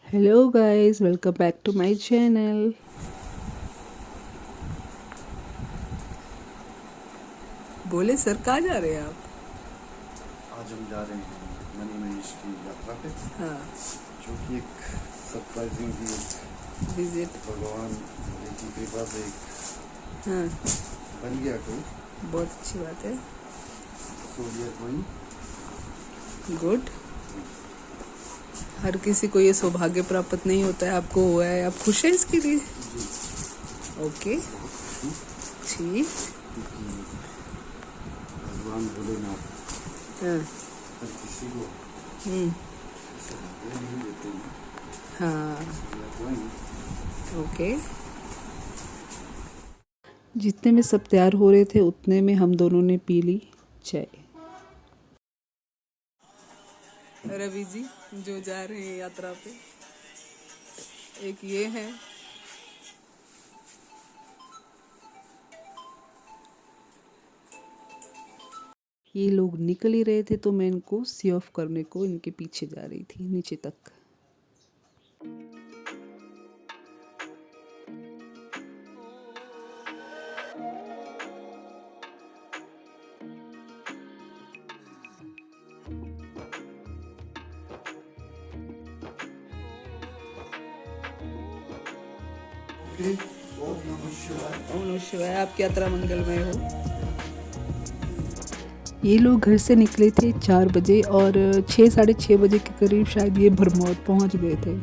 Hello guys, welcome back to my channel. बोले sir कहाँ जा रहे हैं आप? आज हम जा रहे हैं मनी महेश की यात्रा पे, हाँ, जो कि एक सरप्राइजिंग विजिट। भगवान की कृपा से एक हाँ, बन गया कोई बहुत अच्छी बात है। सोवियत वही। गुड। हर किसी को ये सौभाग्य प्राप्त नहीं होता है, आपको हुआ है, आप खुश हैं इसके लिए? जी ओके, बहुत खुशी, ठीक। क्योंकि भगवान भोलेनाथ हाँ, हर किसी को हम्म, सौभाग्य नहीं देते हैं। हाँ, सोवियत वही। ओके। जितने में सब तैयार हो रहे थे उतने में हम दोनों ने पी ली चाय। रवि जी जो जा रहे हैं यात्रा पे, एक ये है, ये लोग निकल ही रहे थे तो मैं इनको सी ऑफ करने को इनके पीछे जा रही थी नीचे तक। ओम नमः शिवाय, आपकी यात्रा मंगलमय हो। ये लोग घर से निकले थे 4 बजे और 6 साढ़े 6 बजे के करीब शायद ये भरमौर पहुंच गए थे।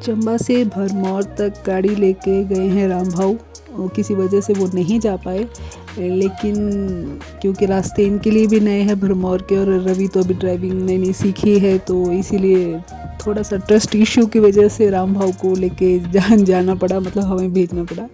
चंबा से भरमौर तक गाड़ी लेके गए हैं राम भाऊ, और किसी वजह से वो नहीं जा पाए, लेकिन क्योंकि रास्ते इनके लिए भी नए हैं भरमौर के, और रवि तो अभी ड्राइविंग नहीं सीखी है, तो इसीलिए थोड़ा सा ट्रस्ट इश्यू की वजह से राम भाऊ को लेके जाना पड़ा, मतलब हमें भेजना पड़ा।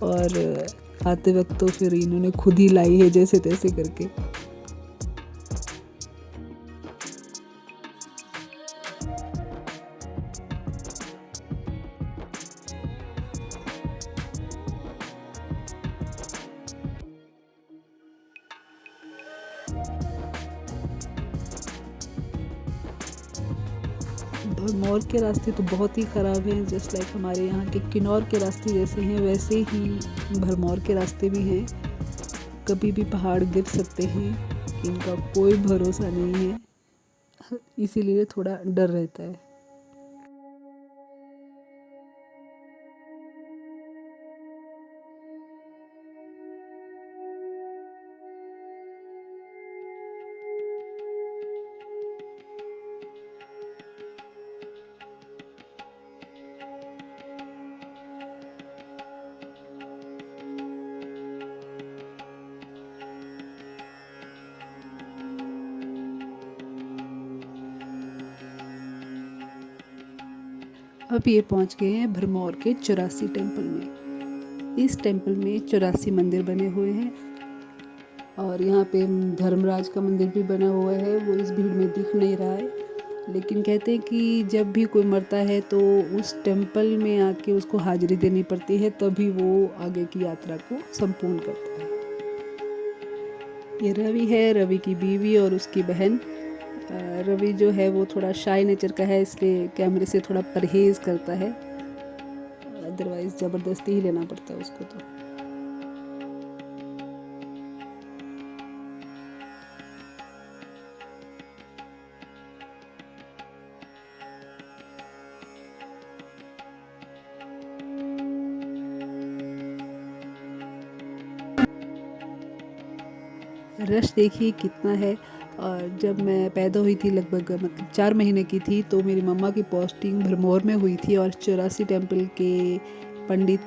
और आते वक्त तो फिर इन्होंने खुद ही लाई है जैसे तैसे करके। भरमौर के रास्ते तो बहुत ही ख़राब हैं, जस्ट लाइक हमारे यहाँ के किन्नौर के रास्ते जैसे हैं वैसे ही भरमौर के रास्ते भी हैं। कभी भी पहाड़ गिर सकते हैं, इनका कोई भरोसा नहीं है, इसीलिए थोड़ा डर रहता है। अब ये पहुंच गए हैं भरमौर के 84 टेम्पल में। इस टेम्पल में 84 मंदिर बने हुए हैं, और यहाँ पे धर्मराज का मंदिर भी बना हुआ है, वो इस भीड़ में दिख नहीं रहा है, लेकिन कहते हैं कि जब भी कोई मरता है तो उस टेम्पल में आके उसको हाजिरी देनी पड़ती है, तभी वो आगे की यात्रा को संपूर्ण करता है। ये रवि है, रवि की बीवी और उसकी बहन। रवि जो है वो थोड़ा शाय नेचर का है, इसलिए कैमरे से थोड़ा परहेज़ करता है, अदरवाइज़ ज़बरदस्ती ही लेना पड़ता है उसको तो। रश देखिए कितना है। और जब मैं पैदा हुई थी लगभग मतलब 4 महीने की थी, तो मेरी मम्मा की पोस्टिंग भरमौर में हुई थी, और 84 टेम्पल के पंडित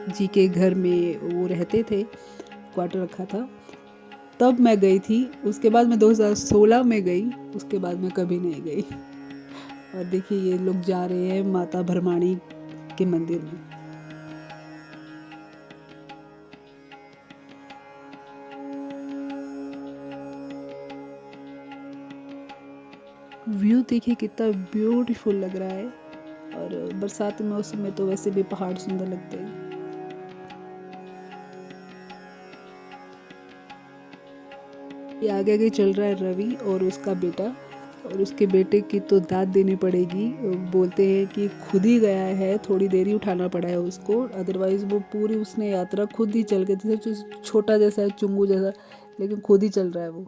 जी के घर में वो रहते थे, क्वार्टर रखा था, तब मैं गई थी। उसके बाद मैं 2016 में गई, उसके बाद मैं कभी नहीं गई। और देखिए ये लोग जा रहे हैं माता भरमाणी के मंदिर में। व्यू देखिए कितना ब्यूटीफुल लग रहा है। और बरसात के मौसम में तो वैसे भी पहाड़ सुंदर लगते हैं। ये आगे आगे चल रहा है रवि और उसका बेटा, और उसके बेटे की तो दाद देनी पड़ेगी। बोलते हैं कि खुद ही गया है, थोड़ी देर ही उठाना पड़ा है उसको, अदरवाइज़ वो पूरी उसने यात्रा खुद ही चल के, जैसे छोटा जैसा है, चुंगू जैसा, लेकिन खुद ही चल रहा है वो।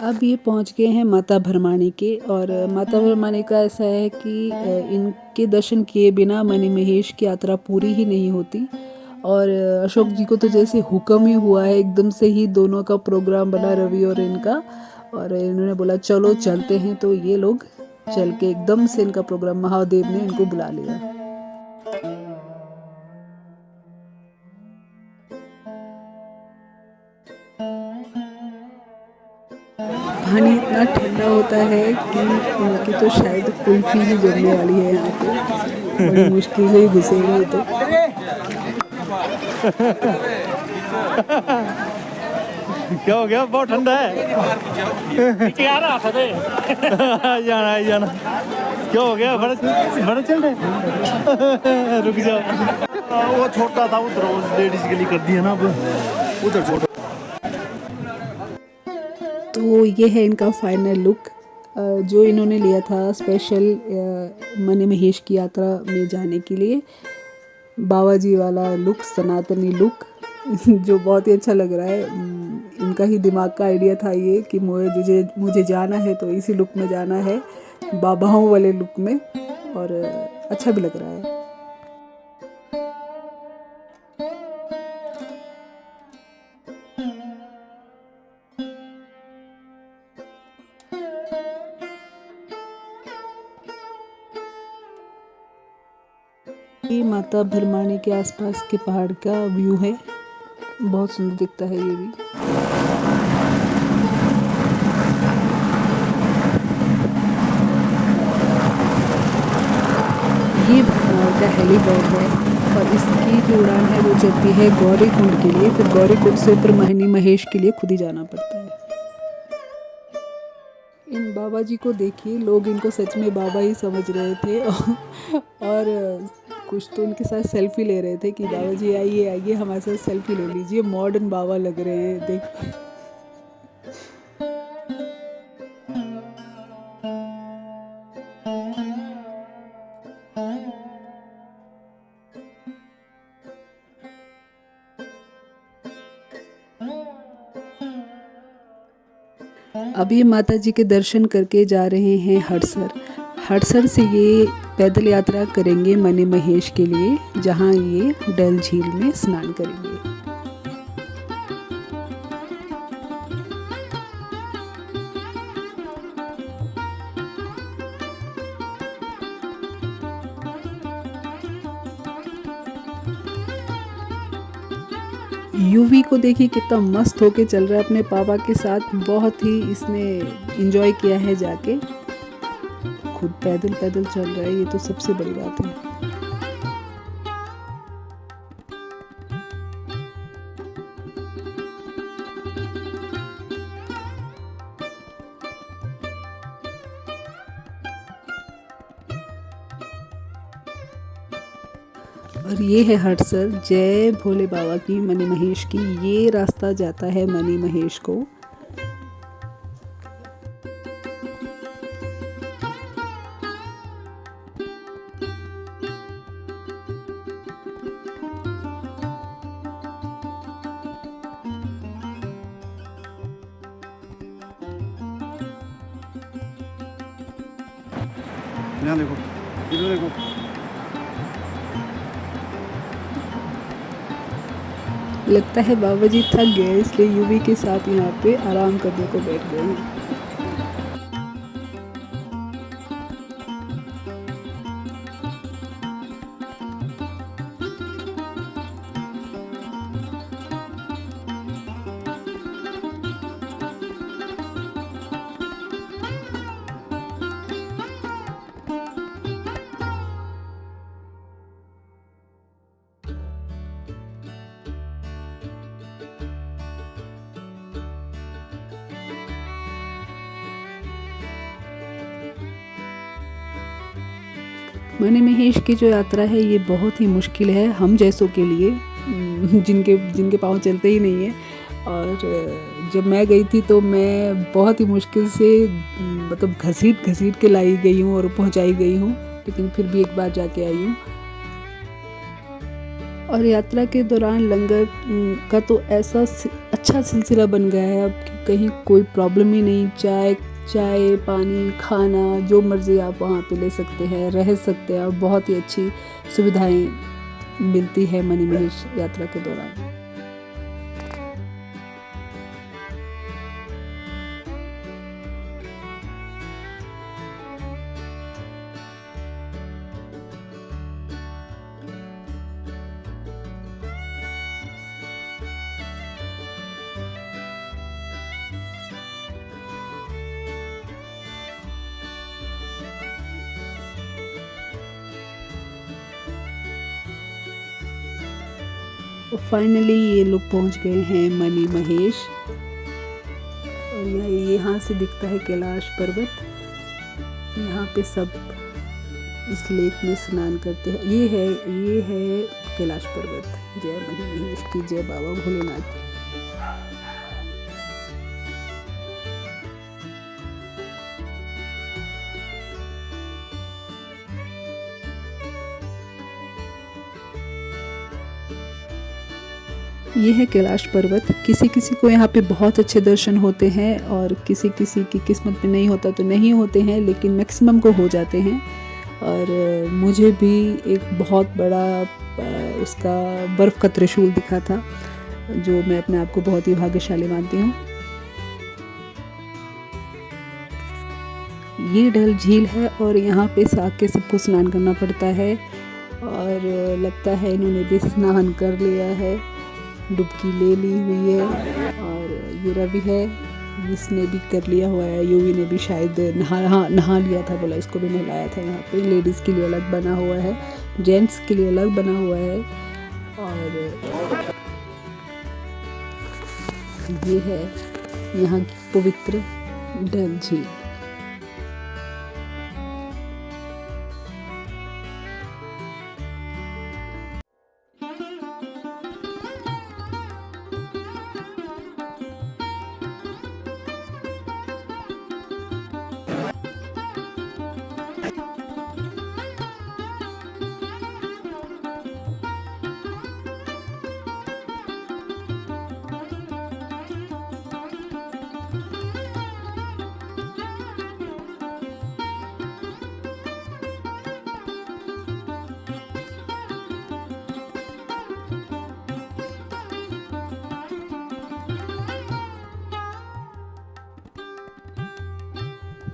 अब ये पहुंच गए हैं माता भरमानी के। और माता भरमानी का ऐसा है कि इनके दर्शन किए बिना मणि महेश की यात्रा पूरी ही नहीं होती। और अशोक जी को तो जैसे हुक्म ही हुआ है, एकदम से ही दोनों का प्रोग्राम बना, रवि और इनका, और इन्होंने बोला चलो चलते हैं। तो ये लोग चल के एकदम से इनका प्रोग्राम, महादेव ने इनको बुला लिया। पानी इतना ठंडा होता है कि उनकी तो शायद कुल्फी ही जमने वाली है यहाँ पे, बड़ी मुश्किल से ही घुसेंगे ये तो। क्या हो गया? बहुत ठंडा है। जाना है जाना। क्या हो गया? बड़ा चल रहे। रुक जाओ। वो छोटा था, उधर लेडीज के लिए कर दिया ना, अब उधर छोटा। तो ये है इनका फाइनल लुक जो इन्होंने लिया था स्पेशल मणि महेश की यात्रा में जाने के लिए। बाबा जी वाला लुक, सनातनी लुक जो बहुत ही अच्छा लग रहा है। इनका ही दिमाग का आइडिया था ये कि मुझे जाना है तो इसी लुक में जाना है, बाबाओं वाले लुक में, और अच्छा भी लग रहा है। ये माता भरमानी के आसपास के पहाड़ का व्यू है, बहुत सुंदर दिखता है ये भी। ये भरमौर का हेलीपैड है और इसकी जो उड़ान है वो चलती है गौरीकुंड के लिए, फिर गौरीकुंड से फिर मणि महेश के लिए खुद ही जाना पड़ता है। इन बाबा जी को देखिए, लोग इनको सच में बाबा ही समझ रहे थे और कुछ तो उनके साथ सेल्फी ले रहे थे कि बाबा जी आइए आइए हमारे साथ सेल्फी ले लीजिए, मॉडर्न बाबा लग रहे हैं देख। अभी माता जी के दर्शन करके जा रहे हैं हड़सर। हड़सर से ये पैदल यात्रा करेंगे मणि महेश के लिए, जहाँ ये डल झील में स्नान करेंगे। यूवी को देखिए कितना मस्त होके चल रहा है अपने पापा के साथ, बहुत ही इसने एंजॉय किया है जाके। खुद पैदल पैदल चल रहा है, ये तो सबसे बड़ी बात है। और ये है हड़सर, जय भोले बाबा की, मणि महेश की। ये रास्ता जाता है मणि महेश को। यहाँ देखो, इधर देखो। लगता है बाबा जी थक गए, इसलिए यूवी के साथ यहाँ पे आराम करने को बैठ गए हैं। मणिमहेश की जो यात्रा है ये बहुत ही मुश्किल है हम जैसों के लिए, जिनके जिनके पाँव चलते ही नहीं है। और जब मैं गई थी तो मैं बहुत ही मुश्किल से मतलब घसीट घसीट के लाई गई हूँ और पहुँचाई गई हूँ, लेकिन फिर भी एक बार जाके आई हूँ। और यात्रा के दौरान लंगर का तो ऐसा अच्छा सिलसिला बन गया है अब कि कहीं कोई प्रॉब्लम ही नहीं। चाय पानी खाना जो मर्ज़ी आप वहाँ पे ले सकते हैं, रह सकते हैं, और बहुत ही अच्छी सुविधाएं मिलती है मणिमहेश यात्रा के दौरान। फाइनली ये लोग पहुंच गए हैं मणिमहेश, और यहाँ से दिखता है कैलाश पर्वत। यहाँ पे सब इस लेक में स्नान करते हैं। ये है कैलाश पर्वत। जय मणिमहेश की जय, बाबा भोलेनाथ की। ये है कैलाश पर्वत। किसी किसी को यहाँ पे बहुत अच्छे दर्शन होते हैं और किसी किसी की किस्मत में नहीं होता तो नहीं होते हैं, लेकिन मैक्सिमम को हो जाते हैं। और मुझे भी एक बहुत बड़ा उसका बर्फ़ का त्रिशूल दिखा था, जो मैं अपने आप को बहुत ही भाग्यशाली मानती हूँ। ये डल झील है और यहाँ पे साग के सबको स्नान करना पड़ता है, और लगता है इन्होंने भी स्नान कर लिया है, डुबकी ले ली हुई है। और ये रवि है, इसने भी कर लिया हुआ है। युवी ने भी शायद नहा लिया था, बोला इसको भी नहलाया था। यहाँ पे लेडीज़ के लिए अलग बना हुआ है, जेंट्स के लिए अलग बना हुआ है। और ये है यहाँ की पवित्र डल झील।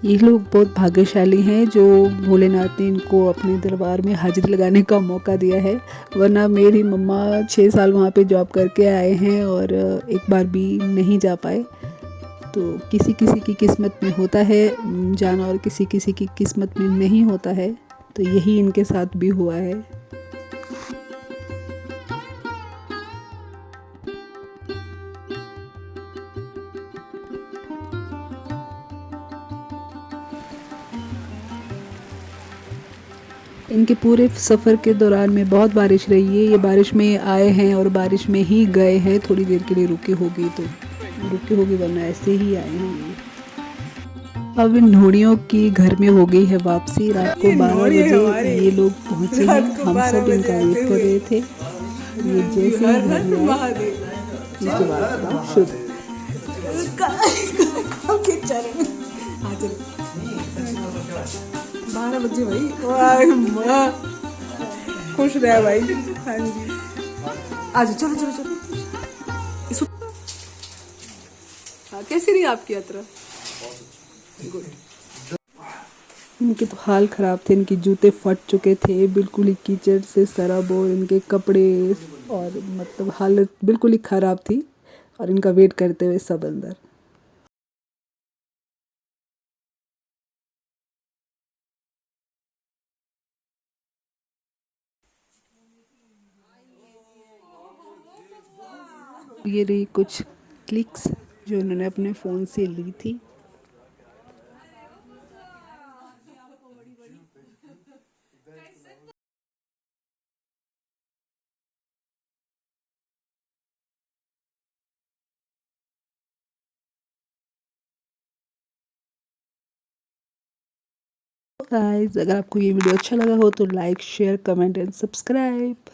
ये लोग बहुत भाग्यशाली हैं जो भोलेनाथ ने इनको अपने दरबार में हाजिरी लगाने का मौका दिया है, वरना मेरी मम्मा 6 साल वहाँ पे जॉब करके आए हैं और एक बार भी नहीं जा पाए। तो किसी किसी की किस्मत में होता है जाना और किसी किसी की किस्मत में नहीं होता है, तो यही इनके साथ भी हुआ है। इनके पूरे सफ़र के दौरान में बहुत बारिश रही है। ये बारिश में आए हैं और बारिश में ही गए हैं। थोड़ी देर के लिए रुकी होगी वरना ऐसे ही आए हैं ये। अब इन ढोड़ियों की घर में हो गई है वापसी। रात को 12 बजे ये लोग पहुँचे हैं। हम सब इनका वेट कर रहे थे। ये जैसे ही घर में आए, इसके बाद काम शुरू। 12 बजे भाई, वाह खुश रहे भाई। हाँ जी, आज चलो चलो चलो। हाँ, कैसी रही आपकी यात्रा? इनके तो हाल ख़राब थे, इनके जूते फट चुके थे, बिल्कुल ही कीचड़ से सराबोर इनके कपड़े, और मतलब हालत बिल्कुल ही ख़राब थी। और इनका वेट करते हुए सब अंदर। ये रही कुछ क्लिक्स जो इन्होंने अपने फ़ोन से ली थी। गाइस, अगर आपको ये वीडियो अच्छा लगा हो तो like share comment and subscribe.